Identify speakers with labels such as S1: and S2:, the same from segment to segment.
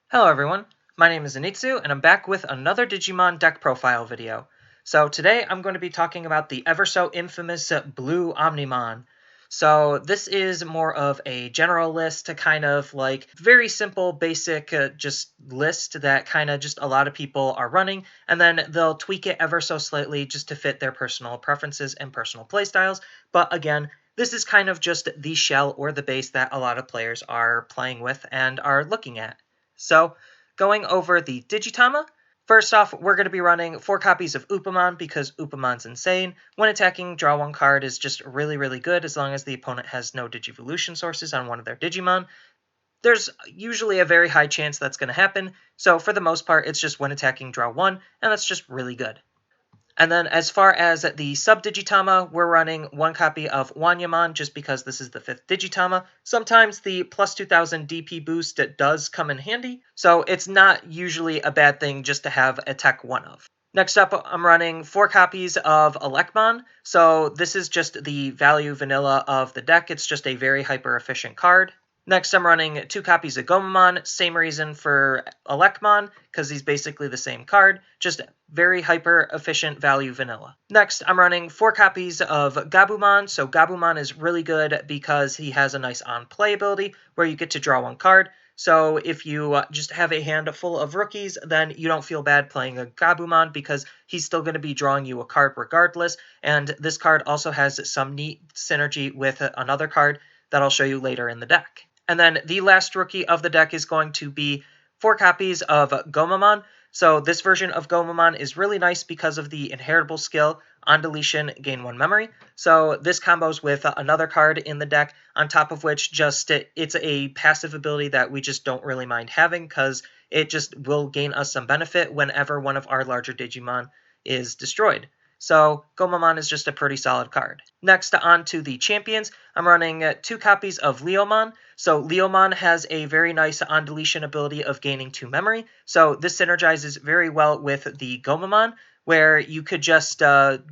S1: Hello everyone, my name is Anitsu and I'm back with another Digimon deck profile video. So today I'm going to be talking about the ever so infamous blue Omnimon. So this is more of a general list, kind of like very simple basic just list that kind of just a lot of people are running, and then they'll tweak it ever so slightly just to fit their personal preferences and personal playstyles. But again, this is kind of just the shell or the base that a lot of players are playing with and are looking at. So, going over the Digitama, first off, we're going to be running 4 copies of Upamon because Upamon's insane. When attacking, draw 1 card is just really good as long as the opponent has no Digivolution sources on one of their Digimon. There's usually a very high chance that's going to happen, so for the most part, it's just when attacking, draw 1, and that's just really good. And then as far as the sub-Digitama, we're running 1 copy of Wanyamon just because this is the 5th Digitama. Sometimes the plus 2000 DP boost does come in handy, so it's not usually a bad thing just to have a tech 1 of. Next up, I'm running 4 copies of Elecmon, so this is just the value vanilla of the deck. It's just a very hyper-efficient card. Next, I'm running 2 copies of Gomamon, same reason for Elecmon, because he's basically the same card, just very hyper-efficient value vanilla. Next, I'm running 4 copies of Gabumon, so Gabumon is really good because he has a nice on-play ability where you get to draw 1 card. So if you just have a hand full of rookies, then you don't feel bad playing a Gabumon because he's still going to be drawing you a card regardless, and this card also has some neat synergy with another card that I'll show you later in the deck. And then the last rookie of the deck is going to be 4 copies of Gomamon. So this version of Gomamon is really nice because of the inheritable skill, on deletion, gain 1 memory. So this combos with another card in the deck, on top of which it's a passive ability that we just don't really mind having because it just will gain us some benefit whenever one of our larger Digimon is destroyed. So Gomamon is just a pretty solid card. Next, on to the champions. I'm running 2 copies of Leomon. So Leomon has a very nice on-deletion ability of gaining 2 memory. So this synergizes very well with the Gomamon, where you could just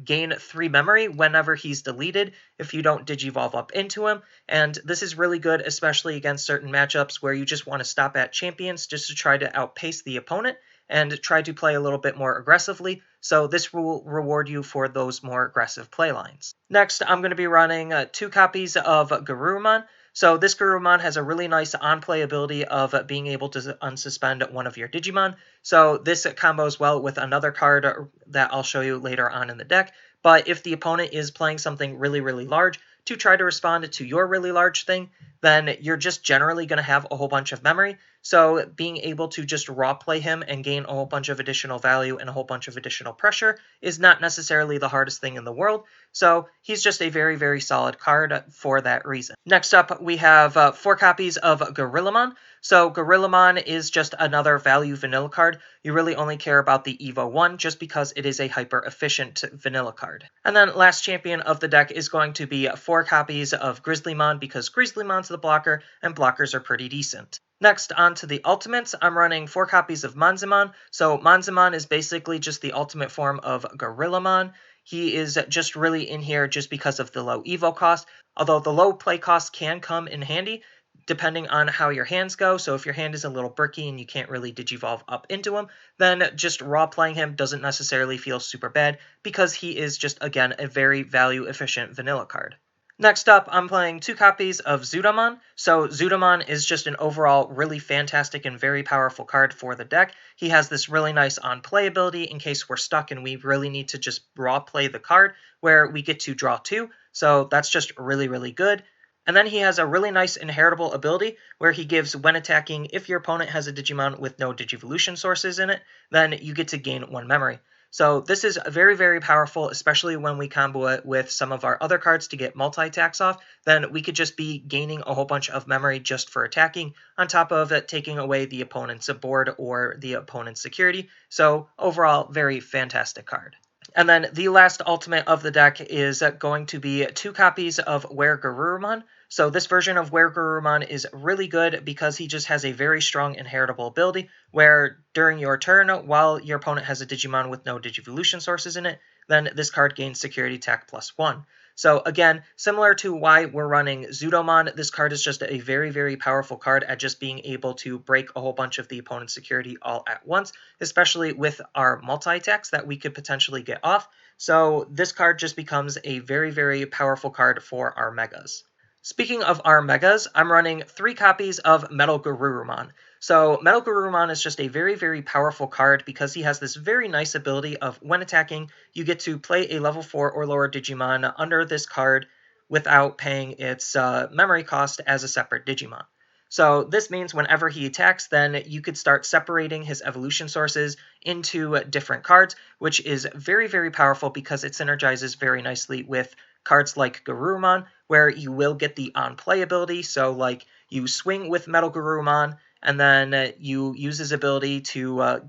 S1: gain 3 memory whenever he's deleted if you don't Digivolve up into him. And this is really good, especially against certain matchups where you just want to stop at champions just to try to outpace the opponent and try to play a little bit more aggressively, so this will reward you for those more aggressive play lines. Next, I'm going to be running 2 copies of Garurumon. So this Garurumon has a really nice on-play ability of being able to unsuspend one of your Digimon, so this combos well with another card that I'll show you later on in the deck. But if the opponent is playing something really large, to try to respond to your really large thing, then you're just generally going to have a whole bunch of memory. So being able to just raw play him and gain a whole bunch of additional value and a whole bunch of additional pressure is not necessarily the hardest thing in the world. So he's just a very solid card for that reason. Next up, we have 4 copies of Gorillamon. So Gorillamon is just another value vanilla card. You really only care about the Evo 1 just because it is a hyper-efficient vanilla card. And then last champion of the deck is going to be 4 copies of Grizzlymon because Grizzlymon's the blocker and blockers are pretty decent. Next, on to the ultimates, I'm running 4 copies of Monzaemon. So Monzaemon is basically just the ultimate form of Gorillamon. He is just really in here just because of the low Evo cost, although the low play cost can come in handy depending on how your hands go. So if your hand is a little bricky and you can't really Digivolve up into him, then just raw playing him doesn't necessarily feel super bad because he is just, again, a very value-efficient vanilla card. Next up, I'm playing 2 copies of Zudomon. So Zudomon is just an overall really fantastic and very powerful card for the deck. He has this really nice on-play ability in case we're stuck and we really need to just raw play the card, where we get to draw 2. So that's just really good. And then he has a really nice inheritable ability where he gives, when attacking, if your opponent has a Digimon with no Digivolution sources in it, then you get to gain 1 memory. So this is very powerful, especially when we combo it with some of our other cards to get multi-attacks off. Then we could just be gaining a whole bunch of memory just for attacking, on top of it taking away the opponent's board or the opponent's security. So overall, very fantastic card. And then the last ultimate of the deck is going to be 2 copies of WereGarurumon. So this version of WereGarurumon is really good because he just has a very strong inheritable ability where during your turn, while your opponent has a Digimon with no Digivolution sources in it, then this card gains security tech +1. So again, similar to why we're running Zudomon, this card is just a very, very powerful card at just being able to break a whole bunch of the opponent's security all at once, especially with our multi-attacks that we could potentially get off. So this card just becomes a very, very powerful card for our Megas. Speaking of our Megas, I'm running 3 copies of MetalGarurumon. So MetalGarurumon is just a very, very powerful card because he has this very nice ability of when attacking, you get to play a level 4 or lower Digimon under this card without paying its memory cost as a separate Digimon. So this means whenever he attacks, then you could start separating his evolution sources into different cards, which is very, very powerful because it synergizes very nicely with cards like Garurumon, where you will get the on-play ability. So like you swing with MetalGarurumon, and then you use his ability to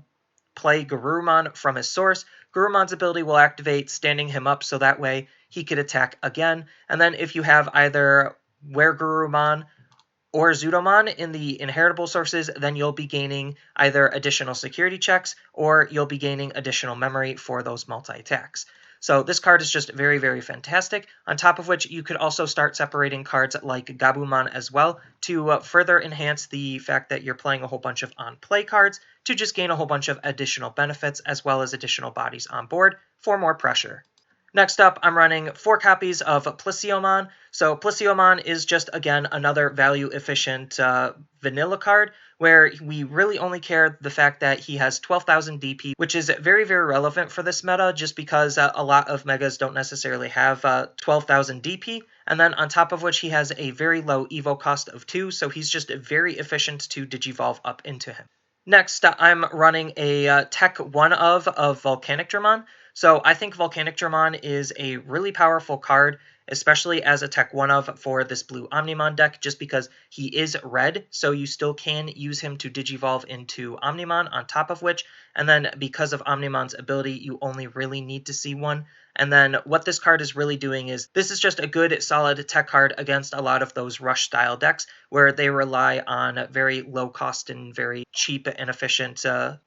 S1: play Garurumon from his source. Garurumon's ability will activate, standing him up so that way he could attack again. And then if you have either WereGarurumon or Zudomon in the inheritable sources, then you'll be gaining either additional security checks or you'll be gaining additional memory for those multi-attacks. So this card is just very, very fantastic, on top of which you could also start separating cards like Gabumon as well to further enhance the fact that you're playing a whole bunch of on-play cards to just gain a whole bunch of additional benefits as well as additional bodies on board for more pressure. Next up, I'm running 4 copies of Plesiomon. So Plesiomon is just, again, another value-efficient vanilla card, where we really only care the fact that he has 12,000 DP, which is very, very relevant for this meta, just because a lot of Megas don't necessarily have 12,000 DP. And then on top of which, he has a very low Evo cost of 2, so he's just very efficient to Digivolve up into him. Next, I'm running a Tech 1 of Volcanicdramon. So I think Volcanicdramon is a really powerful card, especially as a Tech 1 of for this blue Omnimon deck, just because he is red, so you still can use him to Digivolve into Omnimon on top of which, and then because of Omnimon's ability, you only really need to see one. And then what this card is really doing is, this is just a good, solid tech card against a lot of those rush-style decks, where they rely on very low-cost and very cheap and efficient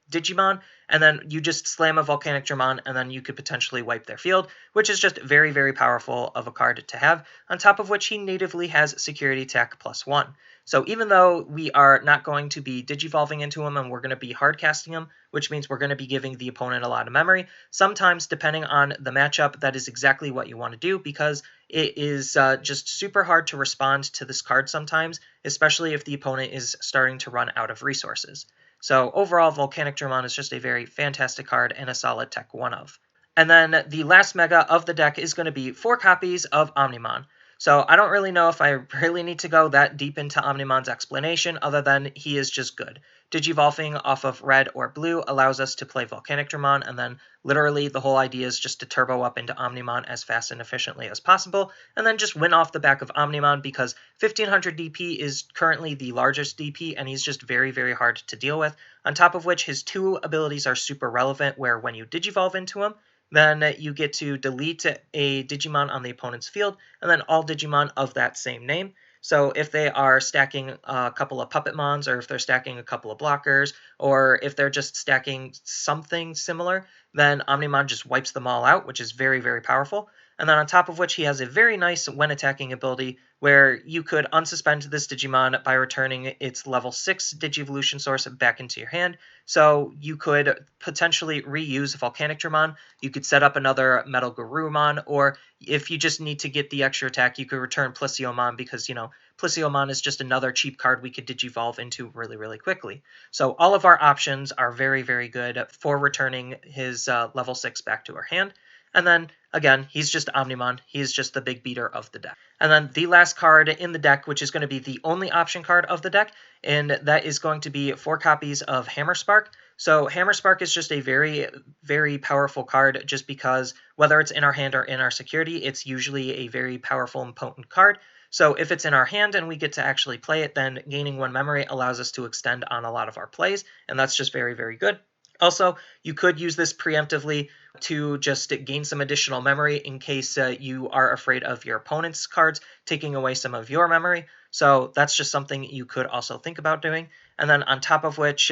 S1: Digimon, and then you just slam a Volcanicdramon, and then you could potentially wipe their field, which is just very, very powerful of a card to have, on top of which he natively has Security Attack +1. So even though we are not going to be Digivolving into him and we're going to be hardcasting him, which means we're going to be giving the opponent a lot of memory, sometimes depending on the matchup, that is exactly what you want to do, because it is just super hard to respond to this card sometimes, especially if the opponent is starting to run out of resources. So overall, Volcanicdramon is just a very fantastic card and a solid Tech 1 of. And then the last Mega of the deck is going to be 4 copies of Omnimon. So I don't really know if I really need to go that deep into Omnimon's explanation, other than he is just good. Digivolving off of red or blue allows us to play Volcanicdramon, and then literally the whole idea is just to turbo up into Omnimon as fast and efficiently as possible, and then just win off the back of Omnimon, because 1500 DP is currently the largest DP, and he's just very, very hard to deal with. On top of which, his 2 abilities are super relevant, where when you Digivolve into him, then you get to delete a Digimon on the opponent's field, and then all Digimon of that same name. So if they are stacking a couple of Puppetmons, or if they're stacking a couple of blockers, or if they're just stacking something similar, then Omnimon just wipes them all out, which is very, very powerful. And then on top of which, he has a very nice when attacking ability, where you could unsuspend this Digimon by returning its level 6 Digivolution source back into your hand. So you could potentially reuse Volcanicdramon, you could set up another MetalGarurumon, or if you just need to get the extra attack, you could return Plesiomon, because, you know, Plesiomon is just another cheap card we could Digivolve into really, really quickly. So all of our options are very, very good for returning his level 6 back to our hand. And then, again, he's just Omnimon. He's just the big beater of the deck. And then the last card in the deck, which is going to be the only option card of the deck, and that is going to be 4 copies of Hammerspark. So Hammerspark is just a very, very powerful card, just because whether it's in our hand or in our security, it's usually a very powerful and potent card. So if it's in our hand and we get to actually play it, then gaining 1 memory allows us to extend on a lot of our plays, and that's just very, very good. Also, you could use this preemptively to just gain some additional memory in case you are afraid of your opponent's cards taking away some of your memory. So that's just something you could also think about doing. And then on top of which,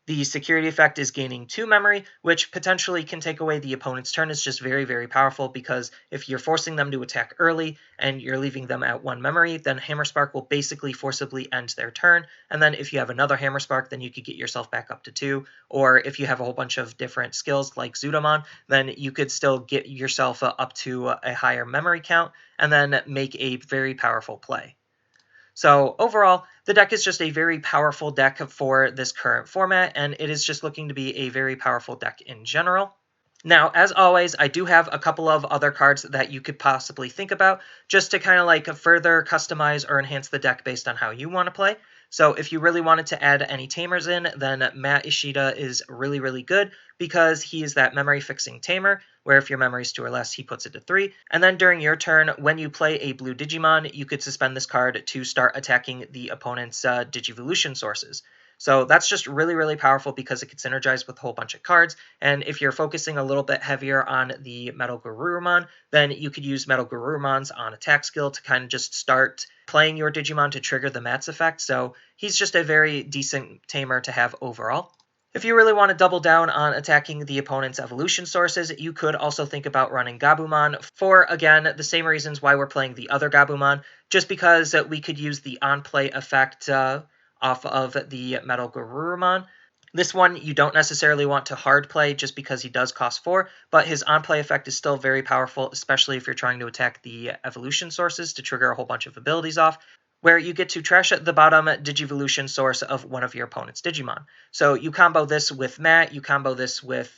S1: The security effect is gaining 2 memory, which potentially can take away the opponent's turn. It's just very, very powerful because if you're forcing them to attack early and you're leaving them at 1 memory, then Hammer Spark will basically forcibly end their turn. And then if you have another Hammer Spark, then you could get yourself back up to 2. Or if you have a whole bunch of different skills like Zudomon, then you could still get yourself up to a higher memory count and then make a very powerful play. So overall, the deck is just a very powerful deck for this current format, and it is just looking to be a very powerful deck in general. Now, as always, I do have a couple of other cards that you could possibly think about just to kind of like further customize or enhance the deck based on how you want to play. So if you really wanted to add any tamers in, then Matt Ishida is really, really good because he is that memory fixing tamer, where if your memory is 2 or less, he puts it to 3. And then during your turn, when you play a blue Digimon, you could suspend this card to start attacking the opponent's Digivolution sources. So that's just really, really powerful because it can synergize with a whole bunch of cards. And if you're focusing a little bit heavier on the MetalGarurumon, then you could use MetalGarurumon's on attack skill to kind of just start playing your Digimon to trigger the Mats effect. So he's just a very decent tamer to have overall. If you really want to double down on attacking the opponent's evolution sources, you could also think about running Gabumon for, again, the same reasons why we're playing the other Gabumon, just because we could use the on-play effect off of the MetalGarurumon. This one you don't necessarily want to hard play just because he does cost 4, but his on-play effect is still very powerful, especially if you're trying to attack the evolution sources to trigger a whole bunch of abilities off, where you get to trash at the bottom Digivolution source of one of your opponent's Digimon. So you combo this with Matt, you combo this with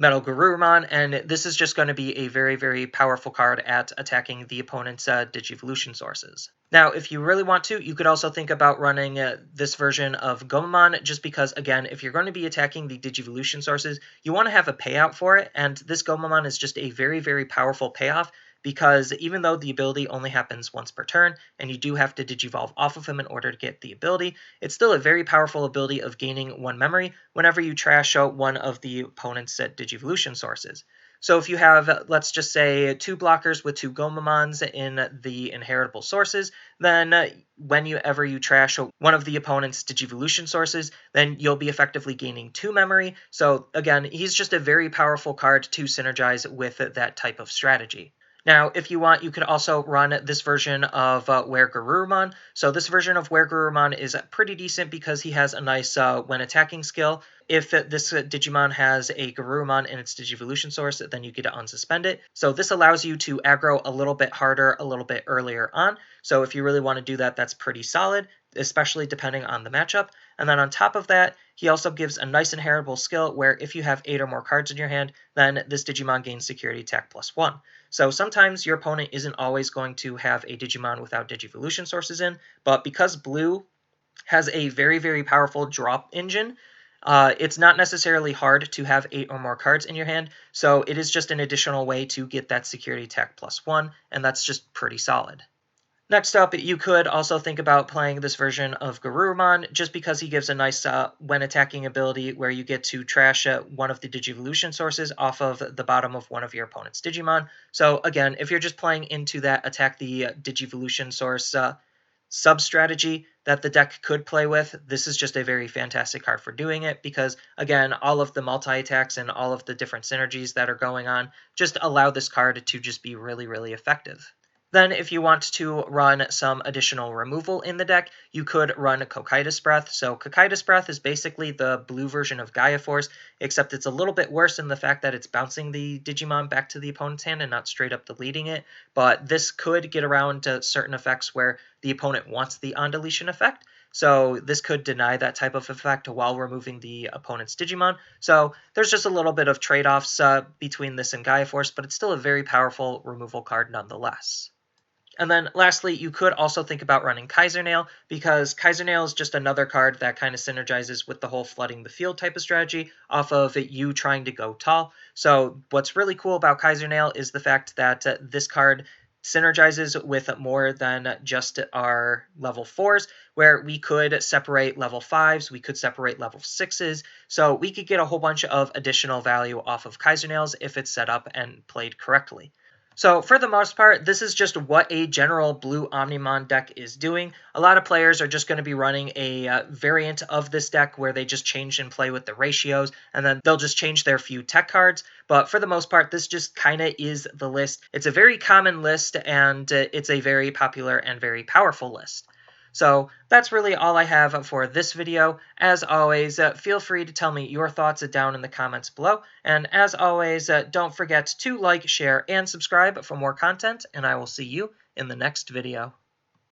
S1: MetalGarurumon, and this is just going to be a very, very powerful card at attacking the opponent's Digivolution sources. Now, if you really want to, you could also think about running this version of Gomamon, just because, again, if you're going to be attacking the Digivolution sources, you want to have a payout for it, and this Gomamon is just a very, very powerful payoff, because even though the ability only happens once per turn, and you do have to Digivolve off of him in order to get the ability, it's still a very powerful ability of gaining 1 memory whenever you trash out one of the opponent's Digivolution sources. So if you have, let's just say, 2 blockers with 2 Gomamons in the inheritable sources, then whenever you trash one of the opponent's Digivolution sources, then you'll be effectively gaining 2 memory. So again, he's just a very powerful card to synergize with that type of strategy. Now, if you want, you could also run this version of WereGarurumon. So this version of WereGarurumon is pretty decent because he has a nice when attacking skill. If this Digimon has a Garurumon in its Digivolution source, then you get to unsuspend it. So this allows you to aggro a little bit harder, a little bit earlier on. So if you really want to do that, that's pretty solid, especially depending on the matchup. And then on top of that, he also gives a nice inheritable skill where if you have 8 or more cards in your hand, then this Digimon gains security attack +1. So sometimes your opponent isn't always going to have a Digimon without Digivolution sources in, but because Blue has a very, very powerful drop engine, it's not necessarily hard to have 8 or more cards in your hand, so it is just an additional way to get that security attack +1, and that's just pretty solid. Next up, you could also think about playing this version of Garurumon, just because he gives a nice when attacking ability where you get to trash one of the Digivolution sources off of the bottom of one of your opponent's Digimon. So again, if you're just playing into that attack the Digivolution source sub-strategy that the deck could play with, this is just a very fantastic card for doing it, because again, all of the multi-attacks and all of the different synergies that are going on just allow this card to just be really, really effective. Then if you want to run some additional removal in the deck, you could run Cocytus Breath. So Cocytus Breath is basically the blue version of Gaia Force, except it's a little bit worse in the fact that it's bouncing the Digimon back to the opponent's hand and not straight up deleting it. But this could get around to certain effects where the opponent wants the on-deletion effect. So this could deny that type of effect while removing the opponent's Digimon. So there's just a little bit of trade-offs between this and Gaia Force, but it's still a very powerful removal card nonetheless. And then lastly, you could also think about running Kaiser Nail, because Kaiser Nail is just another card that kind of synergizes with the whole flooding the field type of strategy off of you trying to go tall. So what's really cool about Kaiser Nail is the fact that this card synergizes with more than just our level 4s, where we could separate level 5s, we could separate level 6s, so we could get a whole bunch of additional value off of Kaiser Nails if it's set up and played correctly. So for the most part, this is just what a general blue Omnimon deck is doing. A lot of players are just going to be running a variant of this deck where they just change and play with the ratios, and then they'll just change their few tech cards. But for the most part, this just kind of is the list. It's a very common list, and it's a very popular and very powerful list. So that's really all I have for this video. As always, feel free to tell me your thoughts down in the comments below. And as always, don't forget to like, share, and subscribe for more content, and I will see you in the next video.